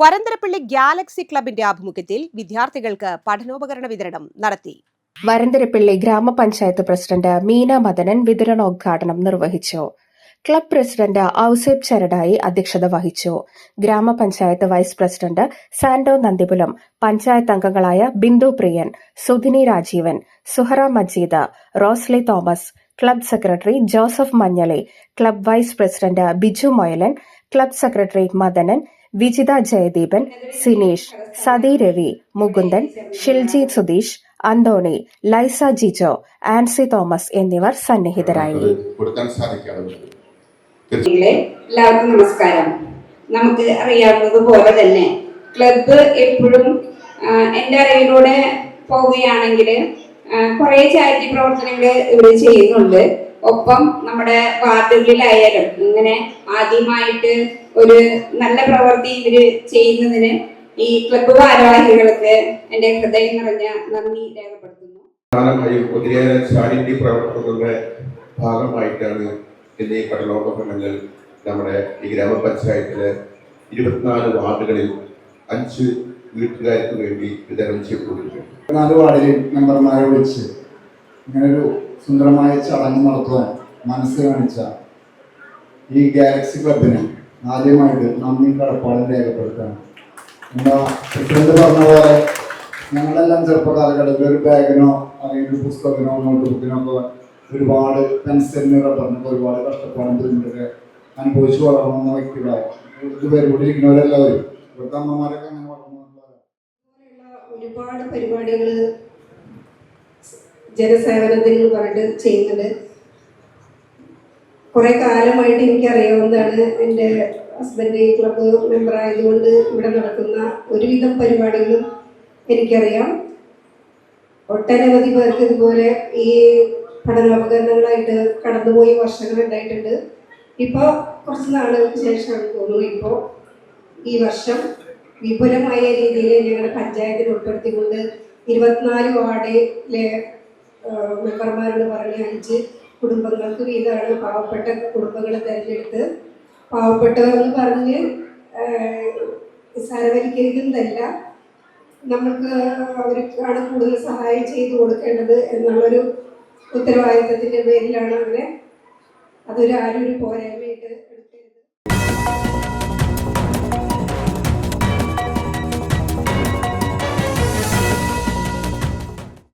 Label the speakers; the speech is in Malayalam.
Speaker 1: വരന്തരപ്പള്ളി ഗാലക്സി ക്ലബിന്റെ ആഭിമുഖ്യത്തിൽ വിദ്യാർത്ഥികൾക്ക് പഠനോപകരണ വിതരണം നടത്തി.
Speaker 2: വരന്തരപ്പള്ളി ഗ്രാമപഞ്ചായത്ത് പ്രസിഡന്റ് മീന മദനൻ വിതരണോദ്ഘാടനം നിർവഹിച്ചു. ക്ലബ് പ്രസിഡന്റ് ഔസേബ് ചരടായി അധ്യക്ഷത വഹിച്ചു. ഗ്രാമപഞ്ചായത്ത് വൈസ് പ്രസിഡന്റ് സാന്റോ നന്ദിപുലം, പഞ്ചായത്ത് അംഗങ്ങളായ Bindu Priyan, Sudhini Rajeevan, Suhara Majeed, Rosly Thomas, club secretary Joseph Manjali, club vice president Biju Moyalan, club secretary Madanan, Vijitha Jayadeepan, Sineesh, Sathi Ravi, Mukundan, Shilji Sudheesh, Antony, Laisa Jijo, Ancy Thomas എന്നിവർ സന്നിഹിതരായി.
Speaker 3: എല്ലാവർക്കും നമസ്കാരം. നമുക്ക് അറിയാവുന്നതുപോലെ തന്നെ ക്ലബ്ബ് എപ്പോഴും എൻ്റെ അറിവിലൂടെ പോവുകയാണെങ്കിൽ കുറേ ചാരിറ്റി പ്രവർത്തനങ്ങൾ ഇവിടെ ചെയ്യുന്നുണ്ട്. ഒപ്പം നമ്മുടെ വാർഡുകളിലായാലും ഇങ്ങനെ ആദ്യമായിട്ട് ഒരു നല്ല പ്രവൃത്തി ഇവര് ചെയ്യുന്നതിന് ഈ ക്ലബ്ബ് ഭാരവാഹികൾക്ക് എൻ്റെ ഹൃദയം നിറഞ്ഞ നന്ദി രേഖപ്പെടുത്തുന്നു.
Speaker 4: ഒത്തിരിയേറെ ചാരിറ്റി പ്രവർത്തനങ്ങളുടെ ഭാഗമായിട്ടാണ് ഇന്ന് ഈ പഠനോപകരണങ്ങൾ നമ്മുടെ ഈ ഗ്രാമപഞ്ചായത്തിലെ 24 വാർഡുകളിൽ 5 വീട്ടുകാർക്ക് വേണ്ടി വിതരണം ചെയ്തുകൊണ്ടിരിക്കുന്നു.
Speaker 5: 4 വാർഡിൽ മെമ്പർമാരെ വിളിച്ച് ഇങ്ങനൊരു സുന്ദരമായ ചടങ്ങ് നടത്തുവാൻ മനസ്സ് കാണിച്ച ഈ ഗാലക്സി ക്ലബിന് ആദ്യമായിട്ട് നന്ദി കടപ്പാടും രേഖപ്പെടുത്താണ്. എന്താ പ്രസിഡന്റ് പറഞ്ഞ പോലെ ഞങ്ങളെല്ലാം ചെറുപ്പകാലഘട്ടത്തിൽ ഒരു ബാഗിനോ അല്ലെങ്കിൽ ഒരു പുസ്തകത്തിനോ നോട്ട് ബുക്കിനോ ഒക്കെ ഒരുപാട് പെൻസിലിന് റബ്ബറിനൊക്കെ ഒരുപാട് കഷ്ടപ്പാടും ബുദ്ധിമുട്ടൊക്കെ അനുഭവിച്ചു വളർന്ന വ്യക്തികളാണ്. ഇരിക്കുന്നവരെല്ലാവരും ഇവിടുത്തെ അമ്മമാരൊക്കെ അങ്ങനെ
Speaker 3: ഒരുപാട് പരിപാടികൾ ജനസേവനത്തിന് പറഞ്ഞിട്ട് ചെയ്യുന്നുണ്ട്. കുറെ കാലമായിട്ട് എനിക്കറിയാവുന്നതാണ്. എൻ്റെ ഹസ്ബൻഡ് ഈ ക്ലബ്ബ് മെമ്പർ ആയതുകൊണ്ട് ഇവിടെ നടക്കുന്ന ഒരുവിധം പരിപാടികളും എനിക്കറിയാം. ഒട്ടനവധി പേർക്ക് ഇതുപോലെ ഈ പഠനോപകരണങ്ങളായിട്ട് കടന്നുപോയി വർഷങ്ങൾ ഉണ്ടായിട്ടുണ്ട്. ഇപ്പോൾ കുറച്ച് നാളുകൾക്ക് ശേഷമാണ് തോന്നുന്നു ഇപ്പോൾ ഈ വർഷം വിപുലമായ രീതിയിൽ ഞങ്ങളുടെ പഞ്ചായത്തിൽ ഉൾപ്പെടുത്തിക്കൊണ്ട് 24 വാർഡിലെ മെമ്പർമാരോട് പറഞ്ഞ് 5 കുടുംബങ്ങൾക്ക് വീതമാണ് പാവപ്പെട്ട കുടുംബങ്ങളെ തിരഞ്ഞെടുത്ത് പാവപ്പെട്ടവരെന്ന് പറഞ്ഞ് സാരവൽക്കരിക്കുന്നതല്ല, നമുക്ക് അവർക്കാണ് കൂടുതൽ സഹായം ചെയ്തു കൊടുക്കേണ്ടത് എന്നുള്ളൊരു ഉത്തരവാദിത്തത്തിൻ്റെ പേരിലാണ് അങ്ങനെ അതൊരു ആരും ഒരു പോരായ്മയായിട്ട്